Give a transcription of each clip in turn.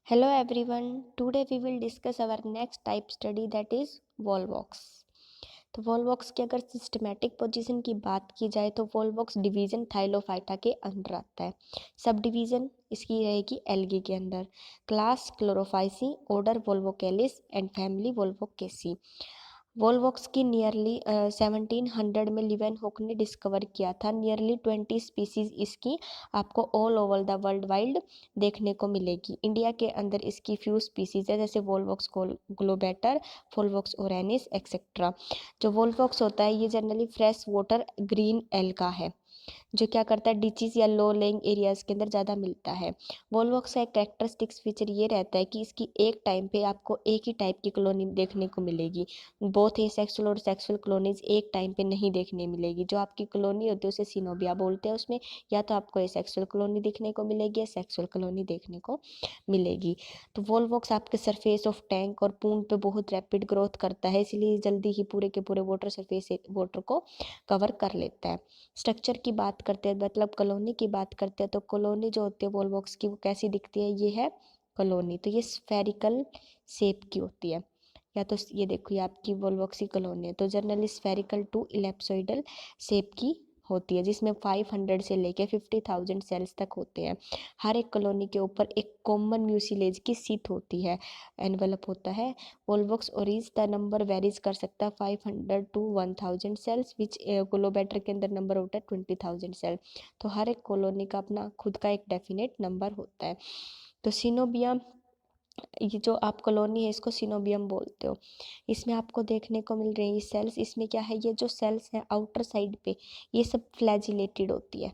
Hello everyone. Today we will discuss our next type study that is Volvox. तो Volvox की अगर systematic position की बात की जाए तो वॉलवॉक्स डिवीजन थाइलोफाइटा के अंदर आता है। सब डिवीजन इसकी रहेगी एल्गी के अंदर। Class chlorophyceae, order volvocales and family volvocaceae. Volvox की नियरली 1700 में लिवेनहुक ने डिस्कवर किया था। नियरली 20 स्पीसीज इसकी आपको all over the world wide देखने को मिलेगी। इंडिया के अंदर इसकी फ्यू स्पीसीज है, जैसे वोल्वॉक्स ग्लोबेटर, वोल्वॉक्स ओरेनिस एक्सेट्रा। जो वोल्वॉक्स होता है ये generally fresh water green alga है, जो क्या करता है डिचीज या लो लेइंग एरियाज के अंदर ज़्यादा मिलता है। वोल्वॉक्स का एक कैरेक्टरिस्टिक्स फीचर ये रहता है कि इसकी एक टाइम पे आपको एक ही टाइप की कॉलोनी देखने को मिलेगी। बोथ एसेक्सुअल और सेक्सुअल कॉलोनीज एक टाइम पे नहीं देखने मिलेगी। जो आपकी कॉलोनी होती है उसे सिनोबिया बोलते हैं। उसमें या तो आपको एसेक्सुअल कॉलोनी देखने को मिलेगी या सेक्सुअल कॉलोनी देखने को मिलेगी। तो वोल्वॉक्स आपके सरफेस ऑफ टैंक और पूंड पे बहुत रैपिड ग्रोथ करता है, इसलिए जल्दी ही पूरे के पूरे वाटर सरफेस वाटर को कवर कर लेता है। स्ट्रक्चर की बात करते हैं, मतलब कॉलोनी की बात करते हैं, तो कॉलोनी जो होती है वॉलवॉक्स की वो कैसी दिखती है, ये है कॉलोनी। तो ये स्फेरिकल शेप की होती है। या तो ये देखो ये आपकी वॉलवॉक्स की कॉलोनी है, तो जनरली स्फेरिकल टू इलेप्सोइडल शेप की होती है, जिसमें 500 से लेके 50,000 सेल्स तक होते हैं। हर एक कॉलोनी के ऊपर एक कॉमन म्यूसिलेज की सीट होती है, एनवेलप होता है। वॉलवॉक्स ओरिज द नंबर वेरीज कर सकता है 500 to 1000 सेल्स, विच ग्लोबेटर के अंदर नंबर होता है 20,000 सेल। तो हर एक कॉलोनी का अपना खुद का एक डेफिनेट नंबर होता है। तो सिनोबियम, ये जो आप कॉलोनी है इसको सिनोबियम बोलते हो। इसमें आपको देखने को मिल रही है सेल्स। इसमें क्या है, ये जो सेल्स हैं आउटर साइड पे ये सब फ्लैजिलेटेड होती है,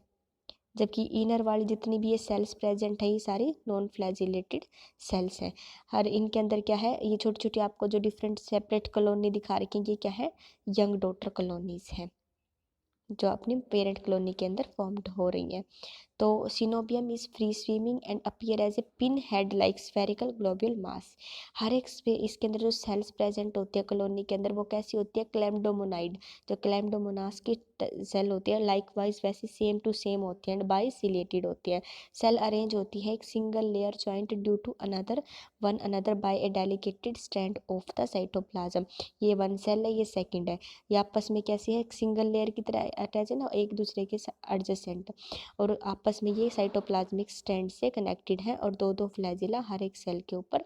जबकि इनर वाली जितनी भी ये सेल्स प्रेजेंट है ये सारी नॉन फ्लैजिलेटेड सेल्स हैं। हर इनके अंदर क्या है, ये छोटी छोटी आपको जो डिफरेंट सेपरेट कॉलोनी दिखा रखी है ये क्या है, यंग डॉटर कॉलोनीज हैं, जो अपनी पेरेंट कॉलोनी के अंदर फॉर्म्ड हो रही हैं। तो coenobium is free swimming and appear as a pin head like spherical globule mass. हर एक इसके अंदर जो सेल्स प्रेजेंट होती है कॉलोनी के अंदर वो कैसी होती है, क्लेम्डोमोनाइड, जो क्लेम्डोमोनास की सेल होती है लाइकवाइज वैसी सेम टू सेम होती है एंड बाई सिलेटेड होती है। सेल अरेंज होती है एक single layer joint due to another one another by a delicated strand of the cytoplasm. ये वन सेल है, ये सेकंड है, ये आपस में कैसी है, एक सिंगल लेयर की तरह अटैच है ना, एक दूसरे के एडजेसेंट, और आपस में ये साइटोप्लाज्मिक स्टैंड से कनेक्टेड है। और दो दो फ्लैजिला हर एक सेल के ऊपर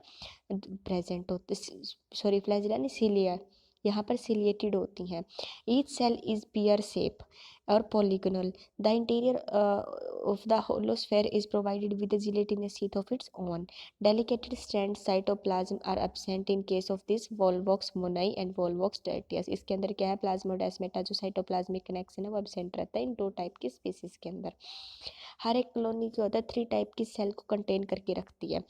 प्रेजेंट होते, सॉरी फ्लैजिला नहीं सिलिया, यहाँ पर सिलिएटेड होती हैं। Each cell is pear shape और polygonal. The interior of the hollow sphere is provided with a gelatinous sheath of its own. Delicated strands cytoplasm are absent in case of this Volvox moni and Volvox tertius. इसके अंदर क्या है, plasmodesmata जो cytoplasmic connection है वो absent रहता है इन दो टाइप की स्पीसीज के अंदर। हर एक कॉलोनी जो होता है 3 टाइप की सेल को कंटेन करके रखती है।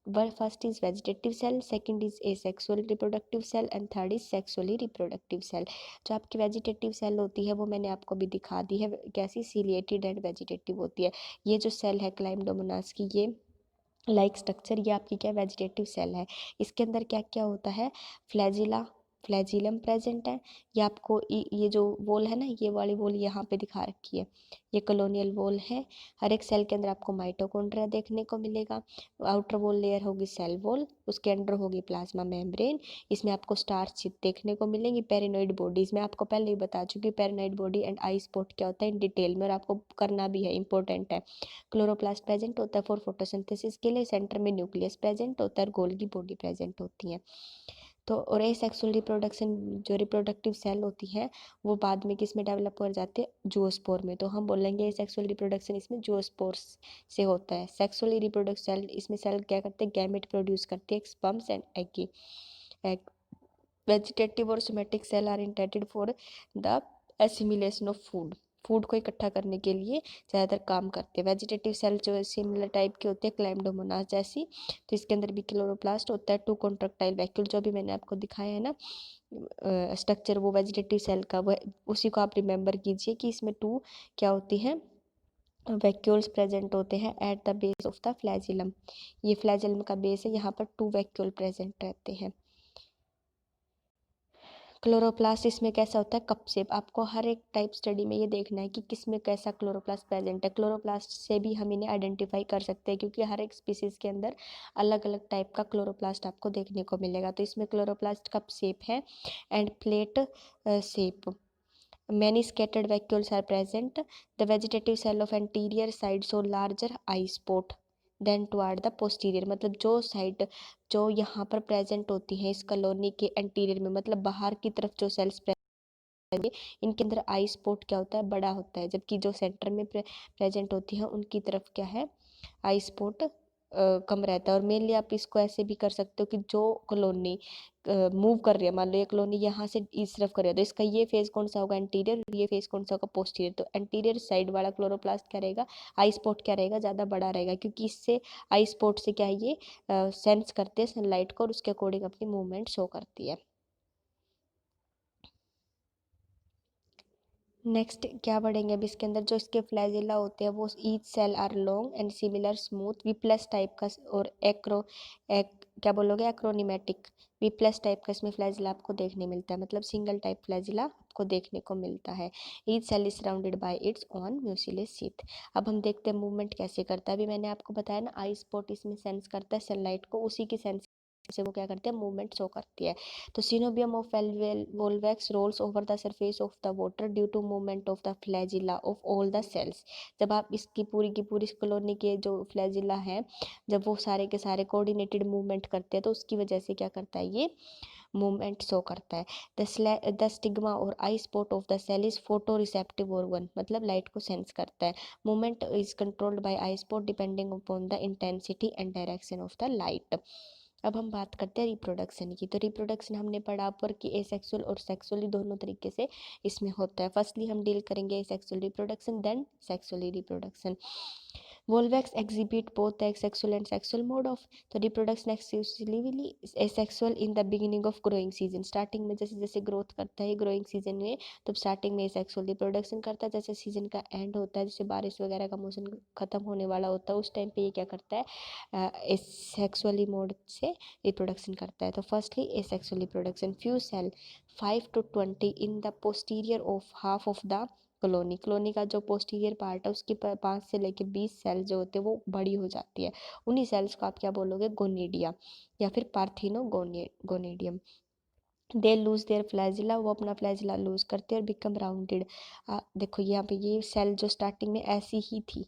First is vegetative cell, second is asexual reproductive cell and third is sexually reproductive cell. जो आपकी वेजिटेटिव सेल होती है वो मैंने आपको भी दिखा दी है, कैसी सिलिएटेड एंड वेजिटेटिव होती है। ये जो सेल है क्लाइमडोमोनास की, ये लाइक स्ट्रक्चर, ये आपकी क्या वेजिटेटिव सेल है। इसके अंदर क्या क्या होता है, फ्लैजिला, फ्लैजिलम प्रेजेंट है। ये आपको ये जो वॉल है ना, ये वाली वॉल यहाँ पे दिखा रखी है, ये कॉलोनियल वॉल है। हर एक सेल के अंदर आपको माइटोकॉन्ड्रिया देखने को मिलेगा। आउटर वॉल लेयर होगी सेल वॉल, उसके अंदर होगी प्लाज्मा मेम्ब्रेन, इसमें आपको स्टार्च देखने को मिलेंगी। पेरिनोइड बॉडी, इसमें आपको पहले ही बता चुकी पेरिनोइड बॉडी एंड आई स्पॉट क्या होता है इन डिटेल में, और आपको करना भी है, इंपॉर्टेंट है। क्लोरोप्लास्ट प्रेजेंट होता है फॉर फोटोसिंथेसिस के लिए। सेंटर में न्यूक्लियस प्रेजेंट होता है और गोल्गी बॉडी प्रेजेंट होती है। तो और ये सेक्सुअल रिप्रोडक्शन जो रिप्रोडक्टिव सेल होती है वो बाद में किस में डेवलप हो जाते हैं, जूओस्पोर में। तो हम बोलेंगे सेक्सुअल रिप्रोडक्शन इसमें जूओस्पोर से होता है। सेक्सुअली रिप्रोडक्ट सेल, इसमें सेल क्या करते हैं, गैमेट प्रोड्यूस करते हैं, स्पर्म्स एंड एग की। एग वेजिटेटिव और somatic cell are intended for the assimilation of food, food को इकट्ठा करने के लिए ज़्यादातर काम करते हैं। वेजिटेटिव सेल जो सिमिलर टाइप की होती है क्लेम्डोमोनास जैसी, तो इसके अंदर भी क्लोरोप्लास्ट होता है, टू कॉन्ट्रैक्टाइल वैक्यूल, जो भी मैंने आपको दिखाया है ना स्ट्रक्चर वो वेजिटेटिव सेल का, वह उसी को आप रिमेंबर कीजिए कि इसमें टू क्या होती हैं, वैक्यूल्स प्रेजेंट होते हैं at the base of the flagellum. ये फ्लैजिलम का बेस है, यहाँ पर टू वैक्यूल प्रेजेंट रहते हैं। क्लोरोप्लास्ट इसमें कैसा होता है, कप शेप। आपको हर एक टाइप स्टडी में ये देखना है कि किस में कैसा क्लोरोप्लास्ट प्रेजेंट है। क्लोरोप्लास्ट से भी हम इन्हें आइडेंटिफाई कर सकते हैं क्योंकि हर एक स्पीसीज के अंदर अलग अलग टाइप का क्लोरोप्लास्ट आपको देखने को मिलेगा। तो इसमें क्लोरोप्लास्ट कप शेप है end plate shape. Many scattered vacuoles are present. The vegetative cell of anterior side show larger eye spot than toward the posterior। मतलब जो साइड जो यहाँ पर प्रेजेंट होती हैं इस कॉलोनी के एंटीरियर में, मतलब बाहर की तरफ जो सेल्स इनके अंदर आई स्पॉट क्या होता है, बड़ा होता है, जबकि जो सेंटर में प्रेजेंट होती है उनकी तरफ क्या है, आई स्पॉट कम रहता है। और मेनली आप इसको ऐसे भी कर सकते हो कि जो कॉलोनी मूव कर रही है, मान लो ये कॉलोनी यहाँ से इस तरफ कर रही है, तो इसका ये फेज कौन सा होगा, एंटीरियर, ये फेज कौन सा होगा, पोस्टीरियर। तो एंटीरियर साइड वाला क्लोरोप्लास्ट क्या रहेगा, आई स्पॉट क्या रहेगा, ज़्यादा बड़ा रहेगा, क्योंकि इससे आई स्पॉट से क्या है, ये सेंस करते हैं सनलाइट को और उसके अकॉर्डिंग अपनी मूवमेंट शो करती है। नेक्स्ट क्या पढ़ेंगे अब इसके अंदर, जो इसके फ्लैजिला होते हैं वो each cell are long and similar smooth whiplash type का, और क्या बोलोगे, एक्रोनिमेटिक वी प्लस टाइप का इसमें फ्लैजिला आपको देखने मिलता है, मतलब सिंगल टाइप फ्लैजिला आपको देखने को मिलता है। Each cell is surrounded by its own mucilage sheath. अब हम देखते हैं मूवमेंट कैसे करता है। अभी मैंने आपको बताया ना, आई स्पॉट इसमें सेंस करता है सनलाइट को, उसी की सेंस से वो क्या करते हैं, मूवमेंट शो करती है। तो coenobium of volvox rolls over the surface of the water due to movement of the flagella of all the cells. जब आप इसकी पूरी की पूरी कॉलोनी के जो फ्लैजिला है, जब वो सारे के सारे कोऑर्डिनेटेड मूवमेंट करते हैं तो उसकी वजह से क्या करता है, ये मूवमेंट शो करता है। द स्टिग्मा और eye spot of the cell is photoreceptive organ, मतलब लाइट को सेंस करता है। Movement is controlled by eye spot depending upon the intensity and direction of the light. अब हम बात करते हैं रिप्रोडक्शन की। तो रिप्रोडक्शन हमने पढ़ा पर कि एसेक्सुअल और सेक्सुअली दोनों तरीके से इसमें होता है। फर्स्टली हम डील करेंगे asexual reproduction, then sexually reproduction. Volvox exhibit both sexual and sexual mode of. तो reproduction exclusively asexual in the beginning of growing season, starting में जैसे जैसे ग्रोथ करता है ग्रोइंग सीजन में, तो स्टार्टिंग में सेक्सुअल रिप्रोडक्शन करता है। जैसे सीजन का एंड होता है, जैसे बारिश वगैरह का मौसम खत्म होने वाला होता है, उस टाइम पे ये क्या करता है, सेक्सुअली मोड से रिप्रोडक्शन करता है। तो firstly asexual reproduction, few cell 5 to 20 in the posterior of half of the colony. Colony का जो पोस्टीरियर पार्ट है उसकी 5 से लेके 20 सेल जो होते हैं वो बड़ी हो जाती है। उन्हीं सेल्स को आप क्या बोलोगे, गोनिडिया या फिर पार्थिनो गोनिडियम। दे लूज देयर फ्लैजिला, वो अपना फ्लैजिला लूज करते हैं और बिकम राउंडेड। देखो यहाँ पे ये सेल जो स्टार्टिंग में ऐसी ही थी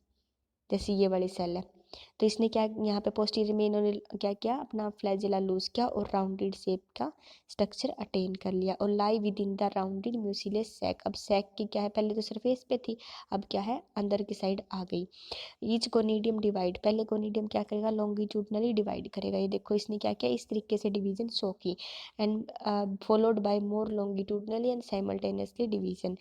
जैसे ये वाली सेल है, तो इसने क्या यहाँ पे पोस्टीरियर में इन्होंने क्या किया, अपना फ्लैजिला लूज किया और राउंडेड शेप का स्ट्रक्चर अटेन कर लिया और lie within the rounded mucilage sac. अब सैक की क्या है, पहले तो सरफेस पे थी, अब क्या है, अंदर की साइड आ गई। ईच गोनिडियम डिवाइड, पहले गोनिडियम क्या करेगा, लॉन्गिट्यूडनली डिवाइड करेगा। ये देखो इसने क्या किया, इस तरीके से डिवीजन शो की, and followed by more longitudinally and simultaneously division.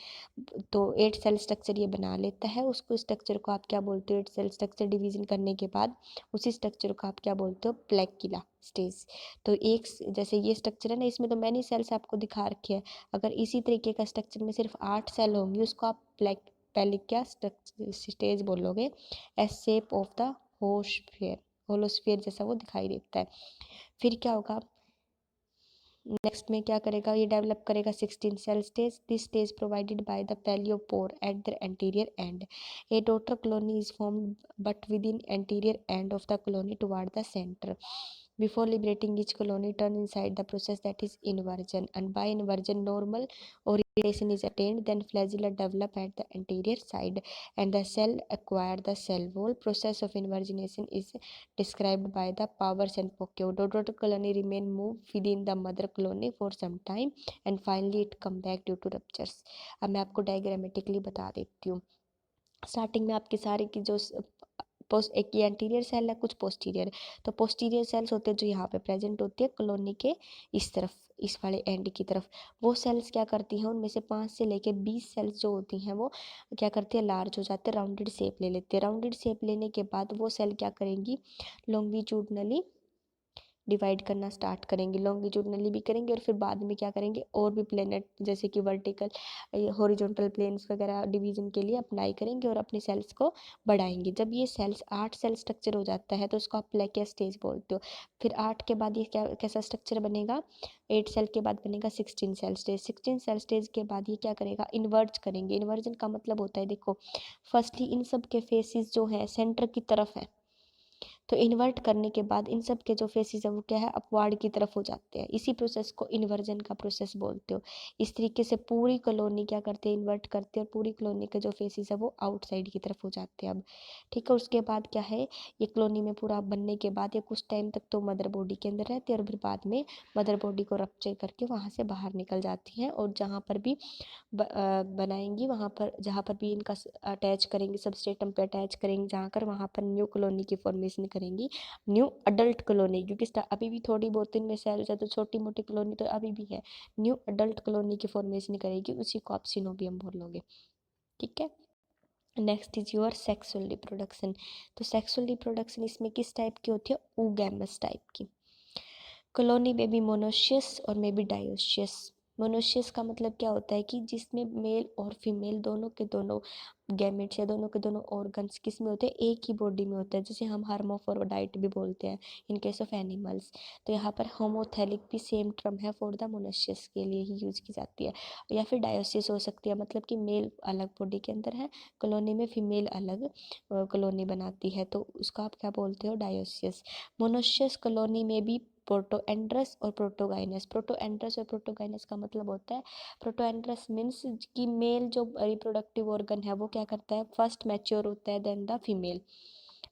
तो 8 सेल स्ट्रक्चर ये बना लेता है। उसको स्ट्रक्चर को आप क्या बोलते हो, 8 सेल स्ट्रक्चर डिवीजन करने के बाद उसी स्ट्रक्चर को आप क्या बोलते हो, प्लेक्युला स्टेज। तो एक जैसे ये स्ट्रक्चर है ना, इसमें तो मैनी सेल्स आपको दिखा रखे हैं, अगर इसी तरीके का स्ट्रक्चर में सिर्फ 8 सेल होंगे उसको आप पेलिका स्टेज बोलोगे। As shape of the hosphere, holosphere जैसा वो दिखाई देता है। फिर क्या होगा, नेक्स्ट में क्या करेगा, ये डेवलप करेगा 16 cell stage. This stage provided by the phialopore at the anterior end. A daughter colony is formed but within anterior end of the colony toward the centre. Before liberating each colony turn inside the process that is inversion, and by inversion normal orientation is attained, then flagella develop at the anterior side and the cell acquire the cell wall. Process of inversionation is described by the Powers and Pocio. Daughter colony remain move within the mother colony for some time and finally it come back due to ruptures. अब मैं आपको diagrammatically बता देती हूँ। Starting में आपकी सारी की जो एक ये एंटीरियर सेल है, कुछ पोस्टीरियर। तो पोस्टीरियर सेल्स होते हैं जो यहाँ पे प्रेजेंट होती है कॉलोनी के इस तरफ, इस वाले एंड की तरफ। वो सेल्स क्या करती हैं, उनमें से 5 से लेके 20 सेल्स जो होती हैं वो क्या करती है, लार्ज हो जाते हैं, राउंडेड शेप ले लेते हैं। राउंडेड शेप लेने के बाद वो सेल क्या करेंगी, लॉन्गिट्यूडनली डिवाइड करना स्टार्ट करेंगे, लॉन्गिट्यूडनली भी करेंगे और फिर बाद में क्या करेंगे, और भी प्लेनेट जैसे कि वर्टिकल हॉरिजॉन्टल प्लेन्स वगैरह डिवीजन के लिए अप्लाई करेंगे और अपने सेल्स को बढ़ाएंगे। जब ये सेल्स 8 सेल स्ट्रक्चर हो जाता है तो उसको आप प्लेकिया स्टेज बोलते हो। फिर 8 के बाद ये क्या कैसा स्ट्रक्चर बनेगा, 8 सेल के बाद बनेगा 16 सेल स्टेज। 16 सेल स्टेज के बाद ये क्या करेगा, इन्वर्ज करेंगे। इन्वर्जन का मतलब होता है, देखो फर्स्टली इन सब के फेसिस जो है सेंटर की तरफ है, तो इन्वर्ट करने के बाद इन सब के जो फेसिस है वो क्या है, अपवार्ड की तरफ हो जाते हैं। इसी प्रोसेस को इन्वर्जन का प्रोसेस बोलते हो। इस तरीके से पूरी कॉलोनी क्या करते हैं, इन्वर्ट करते हैं और पूरी कॉलोनी के जो फेसिस है वो आउटसाइड की तरफ हो जाते हैं अब। ठीक है, उसके बाद क्या है, ये कॉलोनी में पूरा बनने के बाद ये कुछ टाइम तक तो मदर बॉडी के अंदर रहती है और फिर बाद में मदर बॉडी को रप्चर करके वहाँ से बाहर निकल जाती हैं और जहाँ पर भी बनाएंगी, वहाँ पर जहाँ पर भी इनका अटैच करेंगे, सबस्ट्रेटम पे अटैच करेंगे जहाँ कर, वहाँ पर न्यू कॉलोनी की फॉर्मेशन करेंगी, न्यू अडल्ट कॉलोनी। क्योंकि अभी भी थोड़ी बहुत इनमें सेल्स है तो छोटी मोटी कॉलोनी तो अभी भी है। न्यू अडल्ट कॉलोनी की फॉर्मेशन करेगी, उसी को आप सिनोबियम बोलोगे। ठीक है, next is your sexual reproduction. तो सेक्सुअल रिप्रोडक्शन इसमें किस टाइप की होती है, oogamous टाइप की। कॉलोनी में भी मोनोशियस और में भी डायोशियस। मोनोशियस का मतलब क्या होता है कि जिसमें मेल और फीमेल दोनों के दोनों गैमेट्स या दोनों के दोनों ऑर्गन्स किस में होते हैं, एक ही बॉडी में होते हैं, जिसे हम हर्माफ्रोडाइट भी बोलते हैं इन केस ऑफ एनिमल्स। तो यहाँ पर होमोथैलिक भी सेम टर्म है फॉर द मोनोशियस के लिए ही यूज की जाती है। या फिर डायोसिस हो सकती है, मतलब कि मेल अलग बॉडी के अंदर है, कॉलोनी में फीमेल अलग कॉलोनी बनाती है, तो उसका आप क्या बोलते हो, डायोसिस। मोनोशियस कॉलोनी में भी प्रोटोएंड्रस और प्रोटोगाइनस। प्रोटोएंड्रस और प्रोटोगाइनस का मतलब होता है, प्रोटोएंड्रस मीन्स कि मेल जो रिप्रोडक्टिव ऑर्गन है वो क्या करता है, फर्स्ट मैच्योर होता है देन द फीमेल।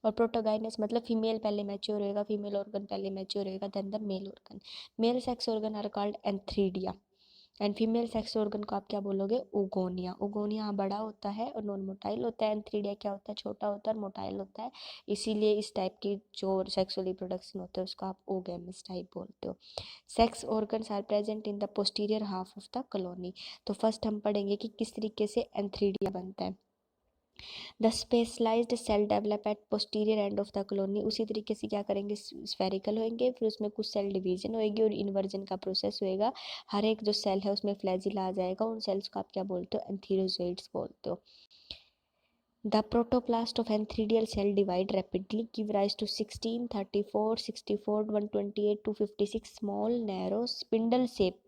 और प्रोटोगाइनस मतलब फीमेल पहले मैच्योर होएगा, फीमेल ऑर्गन पहले मैच्योर होएगा then the male organ. Male sex organ are called antheridia and female sex organ को आप क्या बोलोगे, ओगोनिया। ओगोनिया बड़ा होता है और नॉन मोटाइल होता है, एंथ्रीडिया क्या होता है, छोटा होता है और मोटाइल होता है। इसीलिए इस टाइप की जो सेक्सुअल रिप्रोडक्शन होता है उसको आप ओगेमस टाइप बोलते हो। Sex organs are present in the posterior half of the colony. तो फर्स्ट हम पढ़ेंगे कि किस तरीके से एंथ्रीडिया बनता है। The specialised cell develop at posterior end of the colony. उसी तरीके से क्या करेंगे, स्फेरिकल होंगे, फिर उसमें कुछ सेल डिवीजन होएगी और इन्वर्जन का प्रोसेस होएगा। हर एक जो सेल है उसमें फ्लैजिला आ जाएगा, उन सेल्स को आप क्या बोलते हो, एंथीरोजोइड्स बोलते हो। The protoplast of entheridial cell divide rapidly, give rise to 16, 34, 64, 128, 256 small narrow spindle shape।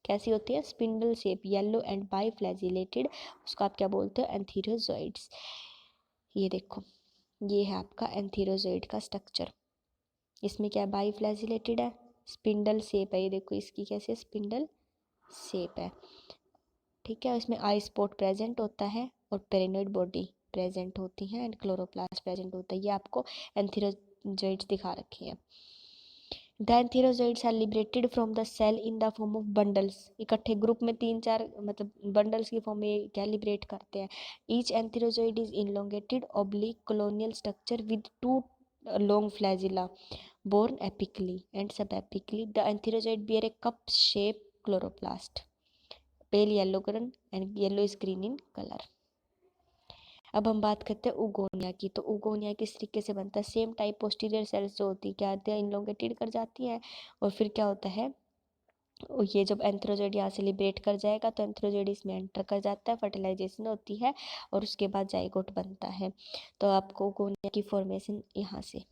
कैसी होती है, spindle shape, yellow and by flagellated, उसको आप क्या बोलते हो, एंथीरोजोइड्स। ये देखो, ये है आपका एंथीरोजोइड का स्ट्रक्चर। इसमें क्या बाई फ्लैजिलेटेड है, स्पिंडल शेप है, ये देखो इसकी कैसे स्पिंडल शेप है। ठीक है, इसमें आई स्पॉट प्रेजेंट होता है और पेरिनोइड बॉडी प्रेजेंट होती है एंड क्लोरोप्लास्ट प्रेजेंट होता है। ये आपको एंथीरोजोइड्स दिखा रखे हैं। The antherozoids are liberated from the cell in the form of bundles. इकट्ठे ग्रुप में 3-4 मतलब बंडल्स की फॉर्म में क्या लिबरेट करते हैं। Each antherozoid is elongated oblique colonial structure with 2 long flagella borne apically and subapically. The antherozoid bear a cup shaped chloroplast, pale yellow green and yellowish green in color. अब हम बात करते हैं उगोनिया की। तो उगोनिया किस तरीके से बनता है, सेम टाइप पोस्टीरियर सेल्स जो होती है क्या होती है, इनलोंगेटेड कर जाती है और फिर क्या होता है, ये जब एंथ्रोजोइड यहाँ से लिबरेट कर जाएगा तो एंथ्रोजोइड इसमें एंटर कर जाता है, फर्टिलाइजेशन होती है और उसके बाद जाइगोट बनता है। तो आपको उगोनिया की फॉर्मेशन यहाँ से।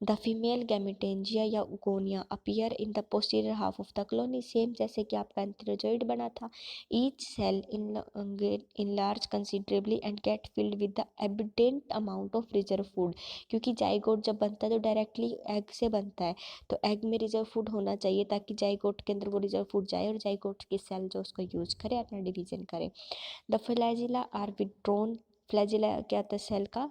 द फीमेल गैमेटेंजिया या oogonia appear in the posterior half of the colony. Same जैसे कि आपका एंथ्रोजोइड बना था। Each cell enlarge considerably and get filled with the abundant amount of reserve food. क्योंकि जाइगोट जब बनता है तो डायरेक्टली एग से बनता है, तो एग में रिजर्व फूड होना चाहिए ताकि जाइगोट के अंदर वो रिजर्व फूड जाए और जाइगोट की सेल जो उसको यूज करे अपना डिवीजन करे। The flagella are withdrawn. Flagella क्या होता है, सेल का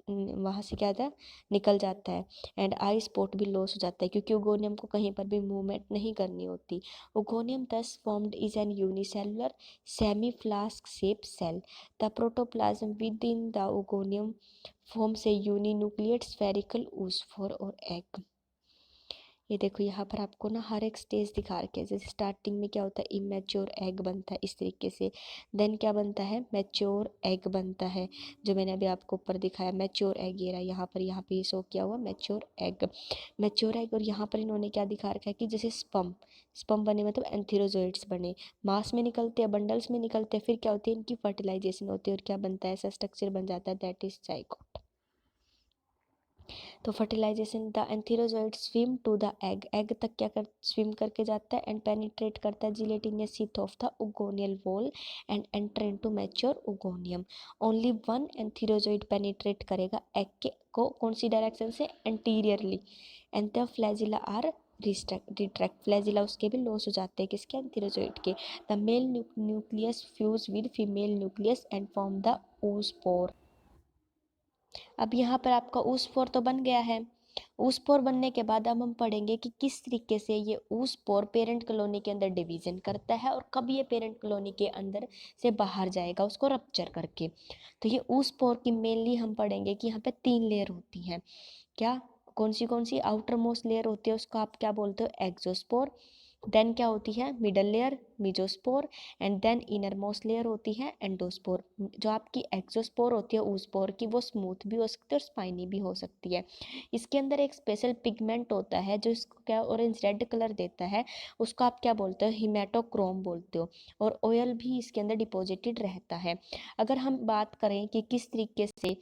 वहाँ से क्या होता है, निकल जाता है एंड आई स्पॉट भी लॉस हो जाता है क्योंकि उगोनियम को कहीं पर भी मूवमेंट नहीं करनी होती। Oogonium thus formed is an unicellular semi flask shape cell. The protoplasm within the oogonium form से यूनिन्यूक्लियेट स्फेरिकल oosphere और एग। ये देखो यहाँ पर आपको ना हर एक स्टेज दिखा रखे हैं। जैसे स्टार्टिंग में क्या होता है, इमेच्योर एग बनता है इस तरीके से, देन क्या बनता है, मैच्योर एग बनता है, जो मैंने अभी आपको ऊपर दिखाया मैच्योर एग, ये रहा यहाँ पे शो किया हुआ मैच्योर एग, मैच्योर एग। और यहाँ पर इन्होंने क्या दिखा रखा है कि जैसे स्पम, स्पम बने मतलब एंथीरोजोइड्स बने, मास में निकलते हैं, बंडल्स में निकलते हैं, फिर क्या होती है इनकी फर्टिलाइजेशन होती है और क्या बनता है, ऐसा स्ट्रक्चर बन जाता है, दैट इज जाइगोट। तो fertilisation, the antherozoid swim to the egg, egg तक क्या कर स्विम करके जाता है एंड पेनिट्रेट करता है gelatinous sheath of the oogonial wall and enter into mature oogonium. Only one antherozoid penetrate करेगा एग के को, कौन सी डायरेक्शन से, anteriorly, and the flagella are retract, flagella उसके भी लॉस हो जाते हैं, किसके, एंथीरोजोइड के। The male nucleus fuse with female nucleus and form the oospore। अब यहाँ पर आपका oospore तो बन गया है। oospore बनने के बाद अब हम पढ़ेंगे कि किस तरीके से ये oospore पेरेंट कॉलोनी के अंदर डिवीजन करता है और कब ये पेरेंट कॉलोनी के अंदर से बाहर जाएगा उसको रप्चर करके। तो ये oospore की मेनली हम पढ़ेंगे कि यहाँ पे 3 लेयर होती हैं। क्या, कौन सी आउटर मोस्ट लेयर होती है उसको आप क्या बोलते हो, एक्सोस्पोर। देन क्या होती है, middle layer mesospore, and then innermost layer होती है एंडोस्पोर। जो आपकी एक्सोस्पोर होती है oospore की, वो स्मूथ भी हो सकती है और स्पाइनी भी हो सकती है। इसके अंदर एक स्पेशल पिगमेंट होता है जो इसको क्या ऑरेंज रेड कलर देता है, उसको आप क्या बोलते हो, हिमेटोक्रोम बोलते हो, और ऑयल भी इसके अंदर डिपॉजिटेड रहता है। अगर हम बात करें कि किस तरीके से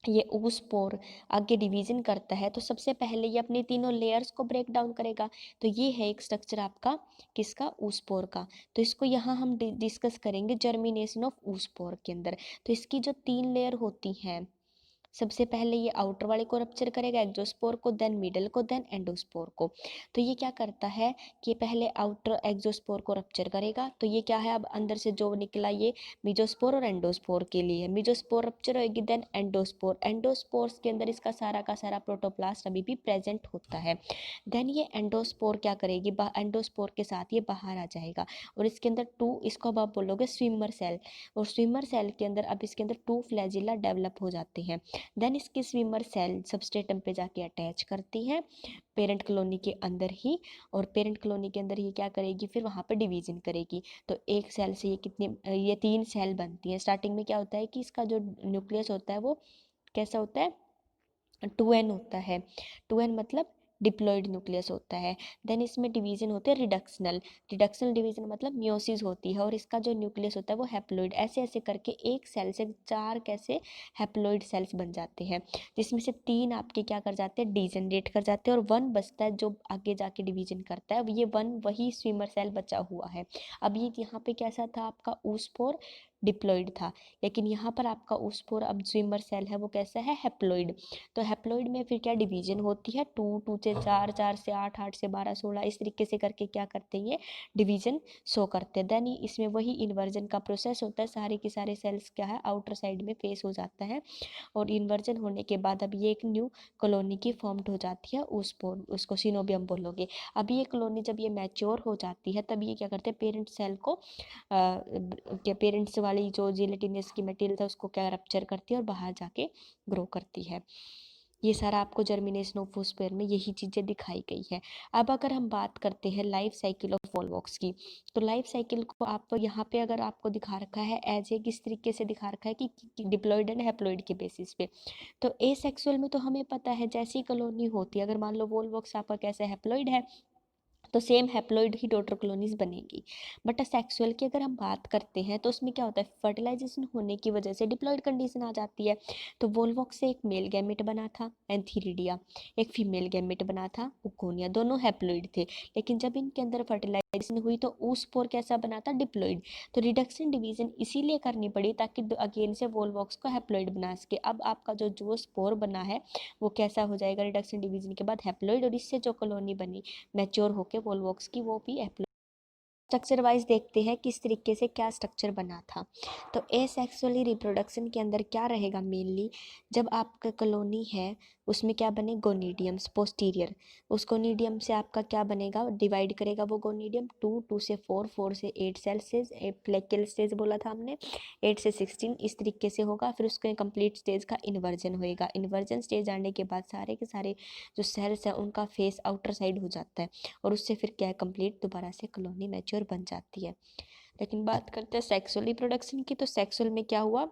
ये oospore आगे डिवीजन करता है, तो सबसे पहले ये अपनी तीनों लेयर्स को ब्रेक डाउन करेगा। तो ये है एक स्ट्रक्चर आपका किसका, oospore का। तो इसको यहाँ हम डिस्कस करेंगे जर्मिनेशन ऑफ oospore के अंदर। तो इसकी जो 3 लेयर होती हैं, सबसे पहले ये आउटर वाले को रप्चर करेगा, एक्सोस्पोर को, देन मिडल को, देन एंडोस्पोर को। तो ये क्या करता है कि पहले आउटर एक्सोस्पोर को रप्चर करेगा, तो ये क्या है, अब अंदर से जो निकला ये मीजोस्पोर और एंडोस्पोर के लिए, मीजोस्पोर रप्चर होगी, देन एंडोस्पोर, एंडोस्पोर्स के अंदर इसका सारा का सारा प्रोटोप्लास्ट अभी भी प्रेजेंट होता है। देन ये एंडोस्पोर क्या करेगी, एंडोस्पोर के साथ ये बाहर आ जाएगा और इसके अंदर इसको अब आप बोलोगे स्विमर सेल, और स्विमर सेल के अंदर अब इसके अंदर 2 फ्लैजिला डेवलप हो जाते हैं। देन इसकी स्विमर सेल सबस्ट्रेटम पे जाके अटैच करती हैं पेरेंट कॉलोनी के अंदर ही, और पेरेंट कॉलोनी के अंदर ये क्या करेगी, फिर वहाँ पे डिवीजन करेगी। तो एक सेल से ये 3 सेल बनती हैं। स्टार्टिंग में क्या होता है कि इसका जो न्यूक्लियस होता है वो कैसा होता है, 2n होता है, 2n मतलब डिप्लॉइड न्यूक्लियस होता है। देन इसमें डिवीजन होते हैं रिडक्शनल, रिडक्शनल डिवीजन मतलब मियोसिस होती है, और इसका जो न्यूक्लियस होता है वो हैप्लॉइड, ऐसे ऐसे करके एक सेल से 4 कैसे हैप्लॉइड सेल्स बन जाते हैं, जिसमें से 3 आपके क्या कर जाते हैं, डिजनरेट कर जाते हैं, और 1 बचता है जो आगे जाके डिवीजन करता है। अब ये 1 वही स्विमर सेल बचा हुआ है। अब ये यहाँ पे कैसा था आपका oospore डिप्लॉइड था, लेकिन यहाँ पर आपका oospore अब स्विमर सेल है वो कैसा है, हैप्लॉइड। तो हैप्लॉइड में फिर क्या डिवीजन होती है, 2, 2 से 4, 4 से 8, 8 से 12, 16, इस तरीके से करके क्या करते हैं, ये डिवीजन शो करते हैं। देन इसमें वही इन्वर्जन का प्रोसेस होता है, सारे के सारे सेल्स क्या है, आउटर साइड में फेस हो जाता है, और इन्वर्जन होने के बाद अब ये एक न्यू कॉलोनी की फॉर्म्ड हो जाती है oospore, उसको सिनोबियम बोलोगे। अब ये कॉलोनी जब ये मैच्योर हो जाती है, तब ये क्या करते हैं, पेरेंट सेल को पेरेंट्स वाली जो जिलेटिनस की मटेरियल था उसको क्या रप्चर करती है और बाहर जाके ग्रो करती है। ये सारा आपको जर्मिनेशन ऑफ oospore में यही चीज़ें दिखाई गई है। अब अगर हम बात करते हैं लाइफ साइकिल ऑफ वॉल्वॉक्स की, तो लाइफ साइकिल को आप यहाँ पे अगर आपको दिखा रखा है एज ए किस तरीके से दिखा रखा है कि डिप्लॉइड एंड हैप्लॉइड के बेसिस पे। तो एसेक्सुअल में तो हमें पता है जैसी कॉलोनी होती है, अगर मान लो वॉल्वॉक्स आपका कैसे हैप्लॉइड है, तो सेम हैप्लॉइड ही डॉटर कॉलोनीज बनेगी। बट सेक्सुअल की अगर हम बात करते हैं तो उसमें क्या होता है, फर्टिलाइजेशन होने की वजह से डिप्लॉइड कंडीशन आ जाती है। तो वोल्वॉक्स से एक मेल गैमेट बना था एंथीरिडिया, एक फीमेल गैमेट बना था उकोनिया, दोनों हैप्लॉइड थे। लेकिन जब इनके अंदर फर्टिलाइजेशन हुई तो oospore कैसा बना था, डिप्लॉइड। तो रिडक्शन डिवीजन इसीलिए करनी पड़ी ताकि अगेन से वोल्वॉक्स को हैप्लॉइड बना सके। अब आपका जो स्पोर बना है वो कैसा हो जाएगा, रिडक्शन डिवीजन के बाद हैप्लॉइड, और इससे जो कॉलोनी बनी मैच्योर होके वोल्वॉक्स की, वो भी हैप्लॉइड। स्ट्रक्चर वाइज देखते हैं किस तरीके से क्या स्ट्रक्चर बना था। तो एसेक्सुअली रिप्रोडक्शन के अंदर क्या रहेगा मेनली, जब आपका कॉलोनी है उसमें क्या बने, गोनीडियम्स पोस्टीरियर। उस गोनीडियम से आपका क्या बनेगा, डिवाइड करेगा वो गोनीडियम 2 से 4, 4 से 8 सेल स्टेज, प्लेकियल स्टेज बोला था हमने, 8 से 16 इस तरीके से होगा। फिर उसके कंप्लीट स्टेज का इन्वर्जन होएगा। इन्वर्जन स्टेज आने के बाद सारे के सारे जो सेल्स हैं उनका फेस आउटर साइड हो जाता है और उससे फिर क्या है, कंप्लीट दोबारा से कॉलोनी मैच्योर बन जाती है। लेकिन बात करते हैं सेक्सुअल रिप्रोडक्शन की, तो सेक्सुअल में क्या हुआ,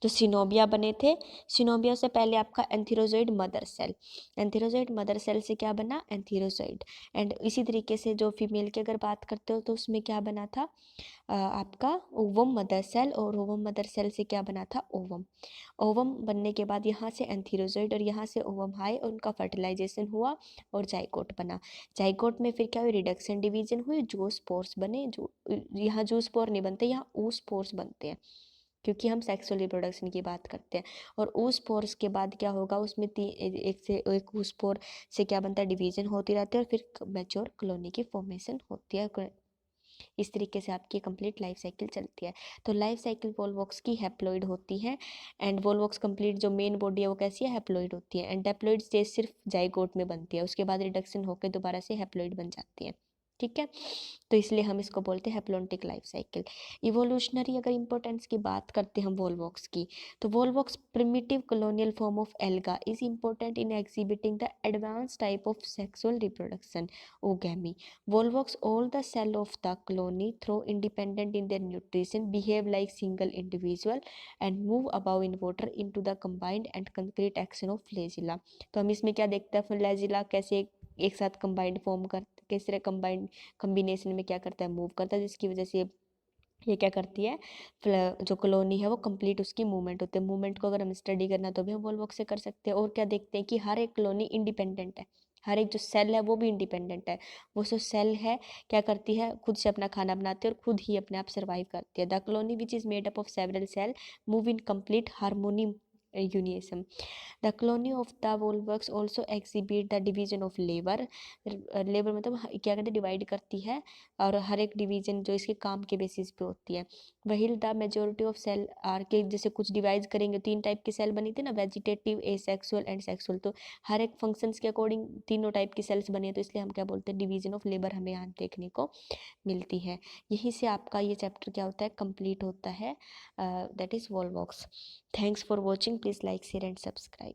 जो सिनोबिया बने थे, सिनोबिया से पहले आपका एंथीरोजोइड मदर सेल, एंथीरोजोइड मदर सेल से क्या बना, एंथीरोजोइड। एंड इसी तरीके से जो फीमेल की अगर बात करते हो तो उसमें क्या बना था, आपका ओवम मदर सेल, और ओवम मदर सेल से क्या बना था, ओवम। ओवम बनने के बाद यहाँ से एंथीरोजोइड और यहाँ से ओवम आए और उनका फर्टिलाइजेशन हुआ और जाइगोट बना। जाइगोट में फिर क्या हुई, रिडक्शन डिवीजन हुई, जूस्पोर्स बने। जो यहाँ जूस्पोर नहीं बनते, यहाँ oospores बनते हैं, क्योंकि हम सेक्सुअल रिप्रोडक्शन की बात करते हैं। और oospores के बाद क्या होगा, उसमें एक से एक oospore से क्या बनता है, डिवीजन होती रहती है और फिर मैच्योर कॉलोनी की फॉर्मेशन होती है। इस तरीके से आपकी कंप्लीट लाइफ साइकिल चलती है। तो लाइफ साइकिल वोल्वॉक्स की हैप्लॉइड होती है। एंड वोल्वॉक्स कंप्लीट जो मेन बॉडी है वो कैसी है, हैप्लॉइड होती है। एंड हैप्लॉइड स्टेज सिर्फ जाइगोट में बनती है, उसके बाद रिडक्शन होकर दोबारा से हैप्लॉइड बन जाती है। ठीक है, तो इसलिए हम इसको बोलते हैं हैप्लॉन्टिक लाइफ साइकिल। इवोल्यूशनरी अगर इंपॉर्टेंस की बात करते हैं हम वोल्वॉक्स की, तो volvox primitive colonial form of alga is important in exhibiting the advance type of sexual reproduction, oogamy. Volvox all the cell of the colony, though independent in their nutrition, behave like single individual and move above in water into the combined and concrete action of flagella। तो हम इसमें क्या देखते हैं, flagella कैसे एक साथ combined form कर, किस तरह कंबाइंड कम्बिनेशन में क्या करता है, मूव करता है, जिसकी वजह से ये क्या करती है, जो कॉलोनी है वो कंप्लीट उसकी मूवमेंट होती है। मूवमेंट को अगर हम स्टडी करना तो भी हम वॉल्वॉक्स से कर सकते हैं। और क्या देखते हैं कि हर एक कॉलोनी इंडिपेंडेंट है, हर एक जो सेल है वो भी इंडिपेंडेंट है। वो जो सेल है क्या करती है, खुद से अपना खाना बनाती है और खुद ही अपने आप सर्वाइव करती है। The colony which is made up of several cell move in complete harmony unison. The colony of the volvox also exhibit the division of labor। Labour मतलब क्या कहते हैं, डिवाइड करती है और हर एक डिवीजन जो इसके काम के बेसिस पे होती है। वही the majority of cell are के, जैसे कुछ डिवाइड करेंगे, 3 टाइप की सेल बनी थी ना, वेजिटेटिव, एसेक्सुअल एंड सेक्सुअल। तो हर एक फंक्शंस के अकॉर्डिंग तीनों टाइप की सेल्स बनी है, तो इसलिए हम क्या बोलते हैं, डिवीजन ऑफ लेबर हमें यहाँ देखने को मिलती है। यहीं से आपका ये चैप्टर क्या होता है, कंप्लीट होता है। That is Volvox. Thanks for watching, please like share and subscribe.